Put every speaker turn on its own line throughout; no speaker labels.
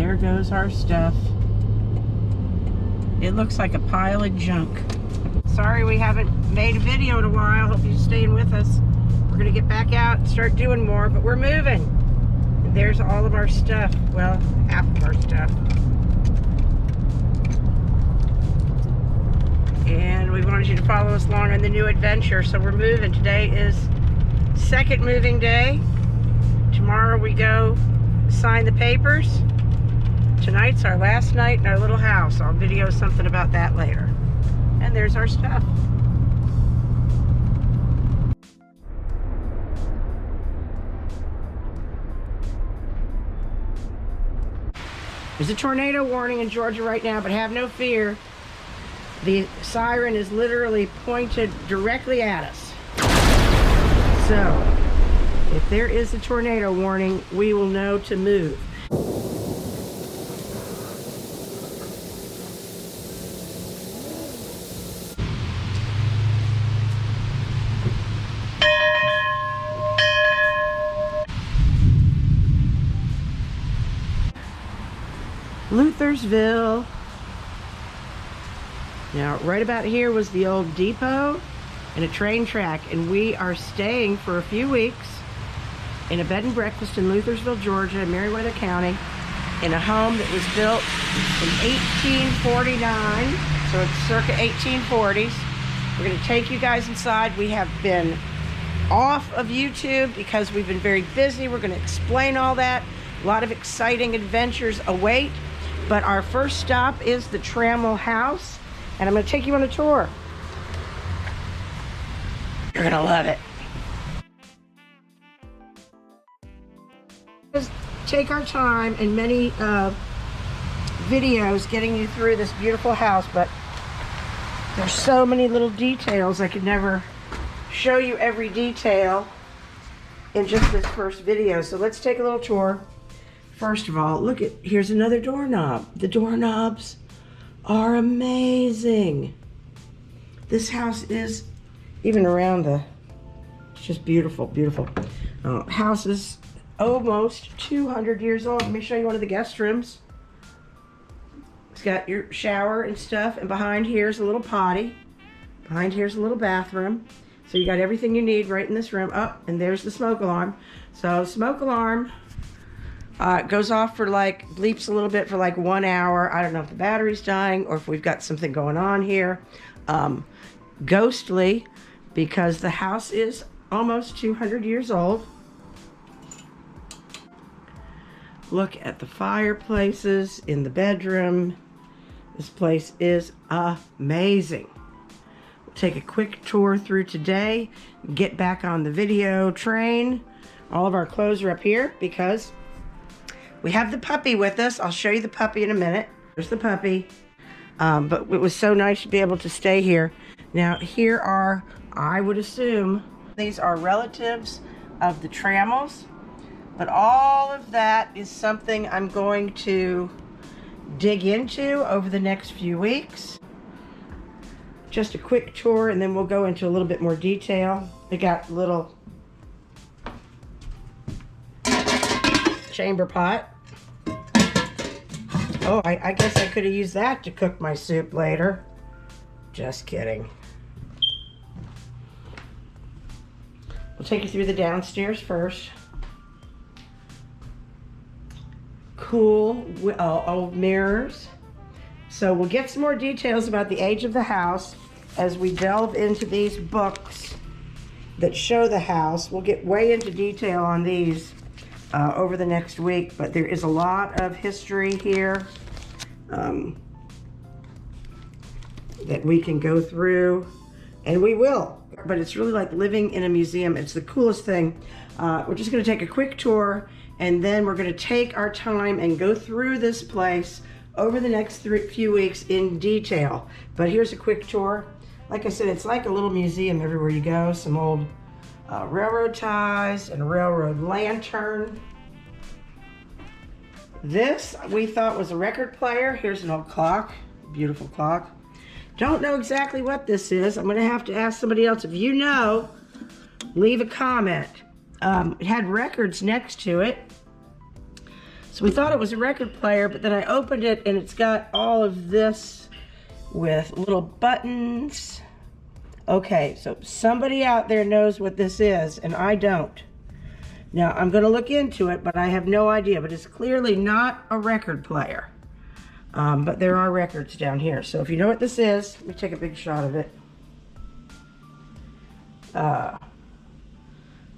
there goes our stuff. It looks like a pile of junk. Sorry we haven't made a video in a while. Hope you're staying with us. We're gonna get back out and start doing more, but we're moving. And there's all of our stuff. Well, half of our stuff. And we wanted you to follow us along on the new adventure. So we're moving. Today is second moving day. Tomorrow we go sign the papers. Tonight's our last night in our little house. I'll video something about that later. And there's our stuff. There's a tornado warning in Georgia right now, but have no fear. The siren is literally pointed directly at us. So, if there is a tornado warning, we will know to move. Luthersville. Now, right about here was the old depot and a train track, and we are staying for a few weeks in a bed and breakfast in Luthersville, Georgia, in Meriwether County, in a home that was built in 1849, so it's circa 1840s. We're going to take you guys inside. We have been off of YouTube because we've been very busy. We're going to explain all that. A lot of exciting adventures await. But our first stop is the Trammell House, and I'm going to take you on a tour. You're going to love it. Just take our time and many videos getting you through this beautiful house, but there's so many little details. I could never show you every detail in just this first video. So let's take a little tour. First of all, look at, here's another doorknob. The doorknobs are amazing. This house is, even around it's just beautiful, beautiful. House is almost 200 years old. Let me show you one of the guest rooms. It's got your shower and stuff, and behind here's a little potty. Behind here's a little bathroom. So you got everything you need right in this room. Oh, and there's the smoke alarm. So smoke alarm goes off for like, bleeps a little bit for like 1 hour. I don't know if the battery's dying or if we've got something going on here. Ghostly, because the house is almost 200 years old. Look at the fireplaces in the bedroom. This place is amazing. We'll take a quick tour through today, get back on the video train. All of our clothes are up here because we have the puppy with us. I'll show you the puppy in a minute. There's the puppy. But it was so nice to be able to stay here. Now, here are, I would assume, these are relatives of the Trammells. But all of that is something I'm going to dig into over the next few weeks. Just a quick tour, and then we'll go into a little bit more detail. They got little chamber pot. Oh, I guess I could have used that to cook my soup later. Just kidding. We'll take you through the downstairs first. Cool old mirrors. So we'll get some more details about the age of the house as we delve into these books that show the house. We'll get way into detail on these over the next week, but there is a lot of history here that we can go through, and we will. But it's really like living in a museum. It's the coolest thing. We're just going to take a quick tour, and then we're going to take our time and go through this place over the next few weeks in detail. But here's a quick tour. Like I said, it's like a little museum everywhere you go. Some old railroad ties and a railroad lantern. This we thought was a record player. Here's an old clock, beautiful clock. Don't know exactly what this is. I'm going to have to ask somebody else. If you know, leave a comment. It had records next to it. So we thought it was a record player, but then I opened it and it's got all of this with little buttons. Okay, so somebody out there knows what this is and I don't. Now I'm gonna look into it, but I have no idea, but it's clearly not a record player. But there are records down here. So if you know what this is, let me take a big shot of it.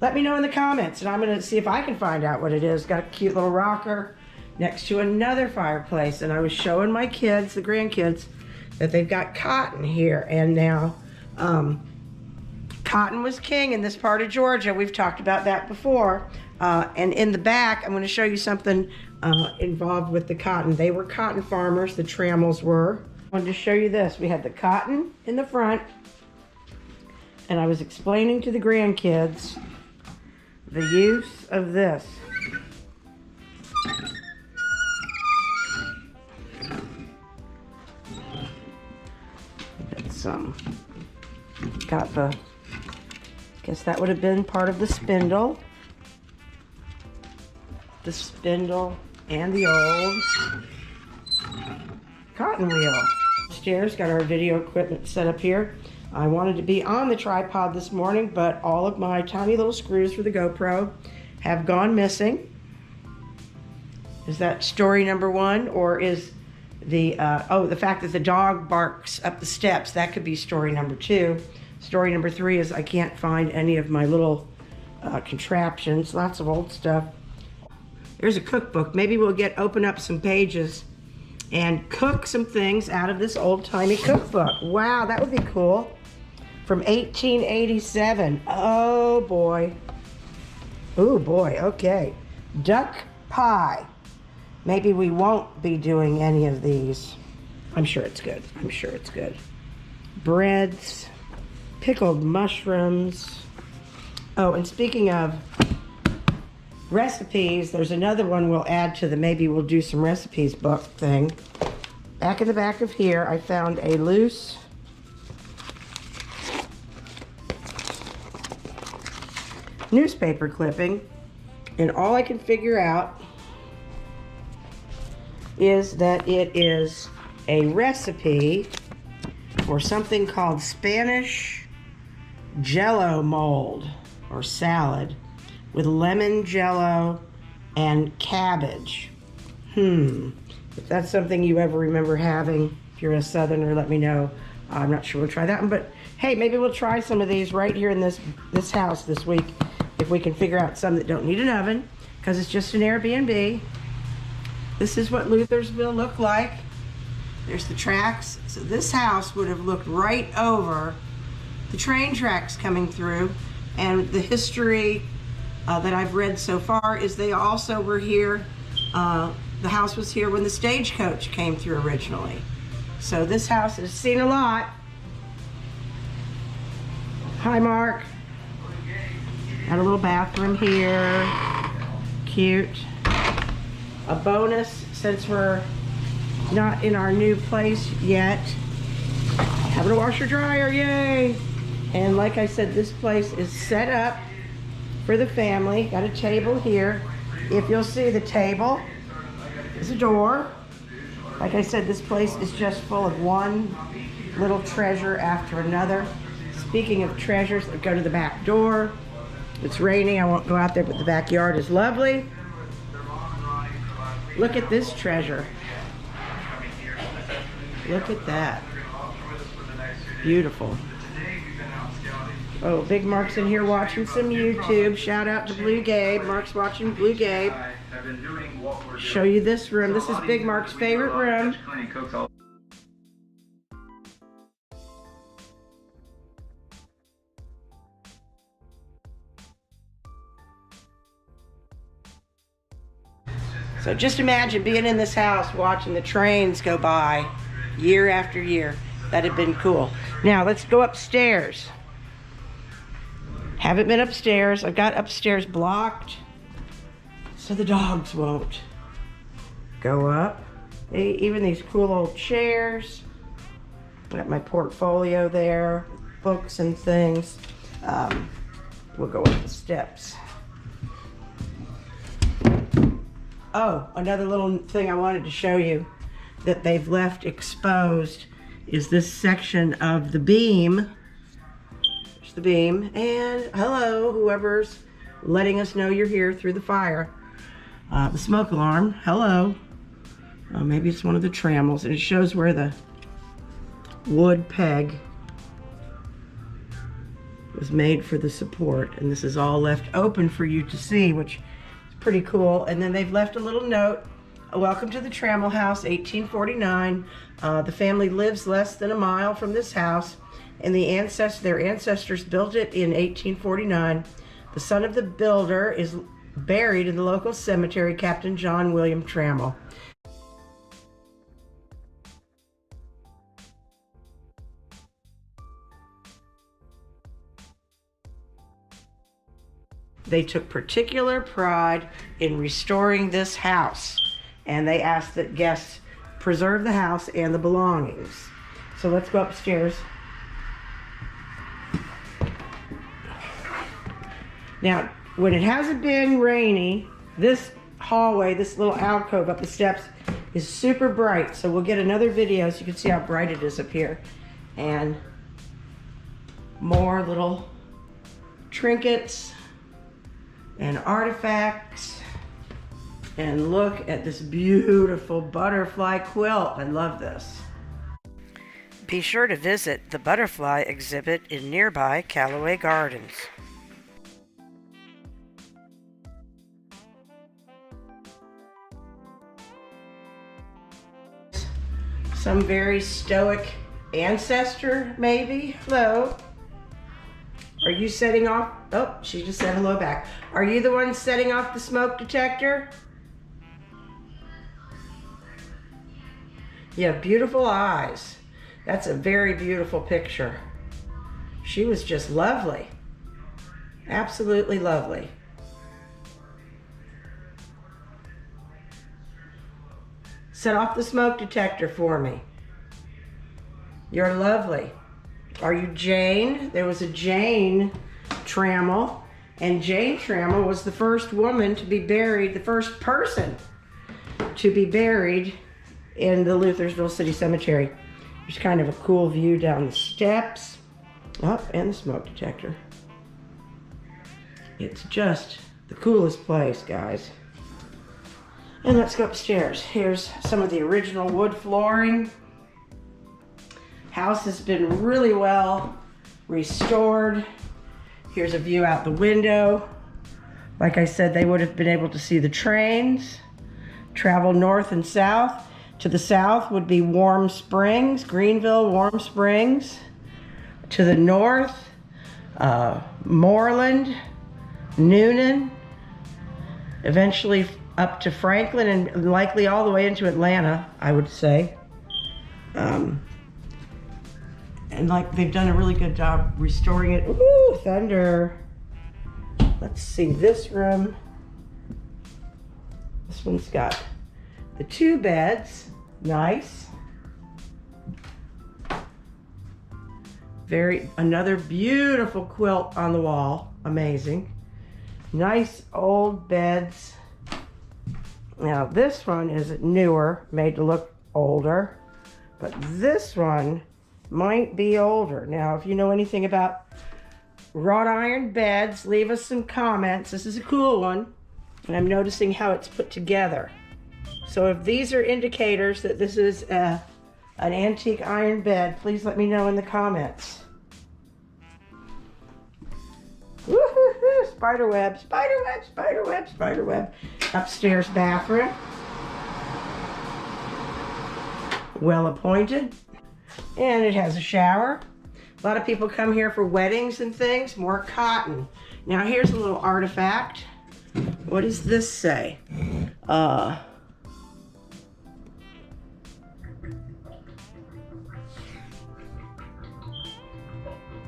Let me know in the comments, and I'm gonna see if I can find out what it is. Got a cute little rocker next to another fireplace, and I was showing my kids, the grandkids, that they've got cotton here, and now cotton was king in this part of Georgia. We've talked about that before. And in the back, I'm gonna show you something involved with the cotton. They were cotton farmers, the Trammels were. I wanted to show you this. We had the cotton in the front, and I was explaining to the grandkids the use of this. That's got the, guess that would have been part of the spindle. The spindle and the old cotton wheel. Upstairs, got our video equipment set up here. I wanted to be on the tripod this morning, but all of my tiny little screws for the GoPro have gone missing. Is that story number one, or is the the fact that the dog barks up the steps, that could be story number two. Story number three is I can't find any of my little contraptions, lots of old stuff. There's a cookbook. Maybe we'll open up some pages and cook some things out of this old-timey cookbook. Wow, that would be cool. From 1887. Oh boy. Oh boy, okay. Duck pie. Maybe we won't be doing any of these. I'm sure it's good. I'm sure it's good. Breads, pickled mushrooms. Oh, and speaking of recipes, there's another one we'll add to the maybe we'll do some recipes book thing. Back in the back of here, I found a loose newspaper clipping, and all I can figure out is that it is a recipe for something called Spanish Jello mold or salad with lemon jello and cabbage. If that's something you ever remember having, if you're a southerner, let me know. I'm not sure we'll try that one, but hey, maybe we'll try some of these right here in this house this week if we can figure out some that don't need an oven, because it's just an Airbnb. This is what Luthersville looked like. There's the tracks. So this house would have looked right over the train tracks coming through, and the history that I've read so far is they also were here. The house was here when the stagecoach came through originally. So this house has seen a lot. Hi, Mark. Got a little bathroom here. Cute. A bonus, since we're not in our new place yet, having a washer dryer, yay! And like I said, this place is set up for the family. Got a table here. If you'll see, the table is a door. Like I said, this place is just full of one little treasure after another. Speaking of treasures, let's go to the back door. It's raining, I won't go out there, but the backyard is lovely. Look at this treasure. Look at that. Beautiful. Oh, Big Mark's in here watching some YouTube. Shout out to Blue Gabe. Mark's watching Blue Gabe. Show you this room. This is Big Mark's favorite room. So just imagine being in this house watching the trains go by year after year. That'd have been cool. Now let's go upstairs. Haven't been upstairs. I've got upstairs blocked so the dogs won't go up. Even these cool old chairs. Got my portfolio there, books and things. We'll go up the steps. Oh, another little thing I wanted to show you that they've left exposed is this section of the beam. There's the beam, and hello, whoever's letting us know you're here through the fire. The smoke alarm, hello. Maybe it's one of the trammels, and it shows where the wood peg was made for the support, and this is all left open for you to see, which is pretty cool. And then they've left a little note: welcome to the Trammell House, 1849. The family lives less than a mile from this house, and their ancestors built it in 1849. The son of the builder is buried in the local cemetery, Captain John William Trammell. They took particular pride in restoring this house, and they asked that guests preserve the house and the belongings. So let's go upstairs. Now, when it hasn't been rainy, this hallway, this little alcove up the steps, is super bright. So we'll get another video so you can see how bright it is up here. And more little trinkets and artifacts. And look at this beautiful butterfly quilt. I love this. Be sure to visit the butterfly exhibit in nearby Callaway Gardens. Some very stoic ancestor, maybe. Hello. Are you setting off? Oh, she just said hello back. Are you the one setting off the smoke detector? You have beautiful eyes. That's a very beautiful picture. She was just lovely. Absolutely lovely. Set off the smoke detector for me. You're lovely. Are you Jane? There was a Jane Trammell, and Jane Trammell was the first woman to be buried, the first person to be buried in the Luthersville City Cemetery. There's kind of a cool view down the steps. Oh, and the smoke detector. It's just the coolest place, guys. And let's go upstairs. Here's some of the original wood flooring. House has been really well restored. Here's a view out the window. Like I said, they would have been able to see the trains travel north and south. To the south would be Warm Springs, Greenville, Warm Springs. To the north, Moreland, Noonan, eventually up to Franklin, and likely all the way into Atlanta, I would say. And like they've done a really good job restoring it. Ooh, thunder. Let's see this room. This one's got the 2 beds. Nice. Another beautiful quilt on the wall. Amazing. Nice old beds. Now this one is newer, made to look older, but this one might be older. Now, if you know anything about wrought iron beds, leave us some comments. This is a cool one, and I'm noticing how it's put together. So if these are indicators that this is an antique iron bed, please let me know in the comments. Woo-hoo-hoo, spider web, spider web, spider web, spider web. Upstairs bathroom. Well appointed. And it has a shower. A lot of people come here for weddings and things. More cotton. Now here's a little artifact. What does this say?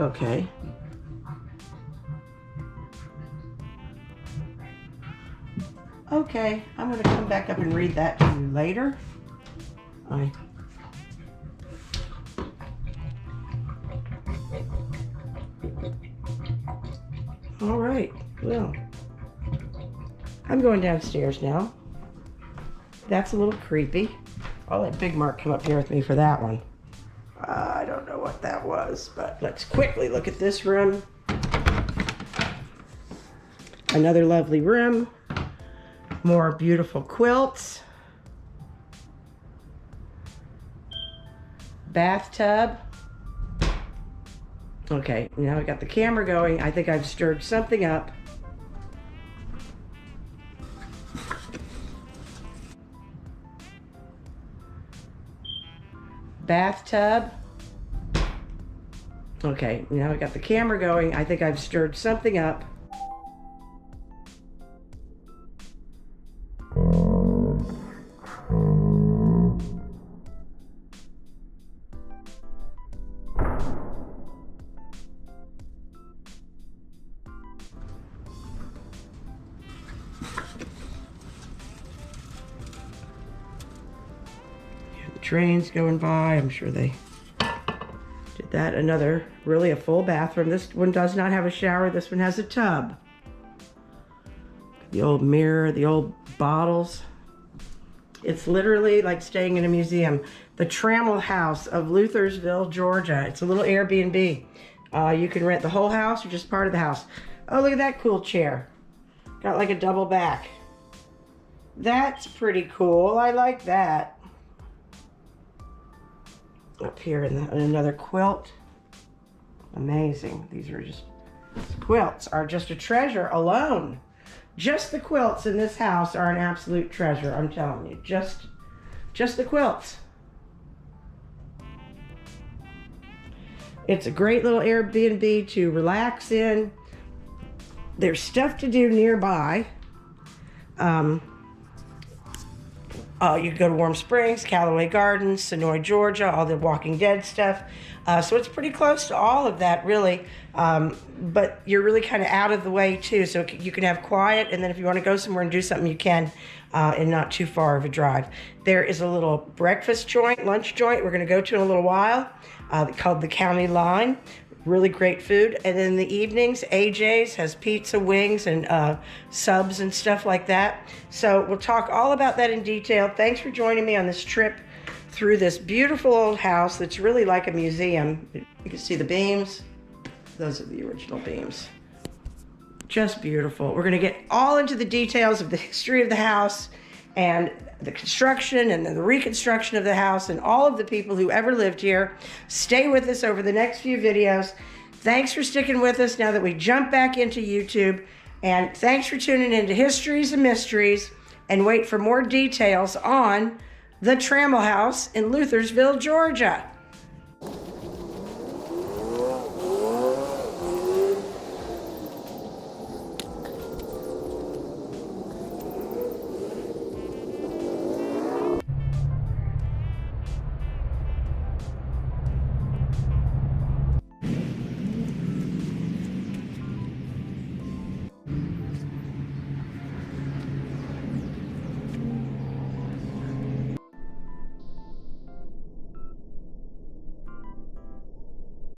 Okay. Okay, I'm going to come back up and read that to you later. All right, well, I'm going downstairs now. That's a little creepy. I'll let Big Mark come up here with me for that one. I don't know what that was, but let's quickly look at this room. Another lovely room. More beautiful quilts. Bathtub. Okay, now I got the camera going. I think I've stirred something up. Bathtub. Okay, now I got the camera going. I think I've stirred something up. Trains going by. I'm sure they did that. Another, really a full bathroom. This one does not have a shower. This one has a tub. The old mirror, the old bottles. It's literally like staying in a museum. The Trammell House of Luthersville, Georgia. It's a little Airbnb. You can rent the whole house or just part of the house. Oh, look at that cool chair. Got like a double back. That's pretty cool. I like that. Up here in another quilt. Amazing. These quilts are just a treasure alone. Just the quilts in this house are an absolute treasure, I'm telling you. Just the quilts. It's a great little Airbnb to relax in. There's stuff to do nearby. You can go to Warm Springs, Callaway Gardens, Sonoy, Georgia, all the Walking Dead stuff. So it's pretty close to all of that, really. But you're really kind of out of the way, too. So you can have quiet, and then if you want to go somewhere and do something, you can, and not too far of a drive. There is a little breakfast joint, lunch joint we're going to go to in a little while, called the County Line. Really great food. And in the evenings, AJ's has pizza, wings, and subs and stuff like that. So we'll talk all about that in detail. Thanks for joining me on this trip through this beautiful old house that's really like a museum. You can see the beams. Those are the original beams. Just beautiful. We're going to get all into the details of the history of the house and the construction and then the reconstruction of the house and all of the people who ever lived here. Stay with us over the next few videos. Thanks for sticking with us now that we jump back into YouTube. And thanks for tuning into Histories and Mysteries. And wait for more details on the Trammell House in Luthersville, Georgia.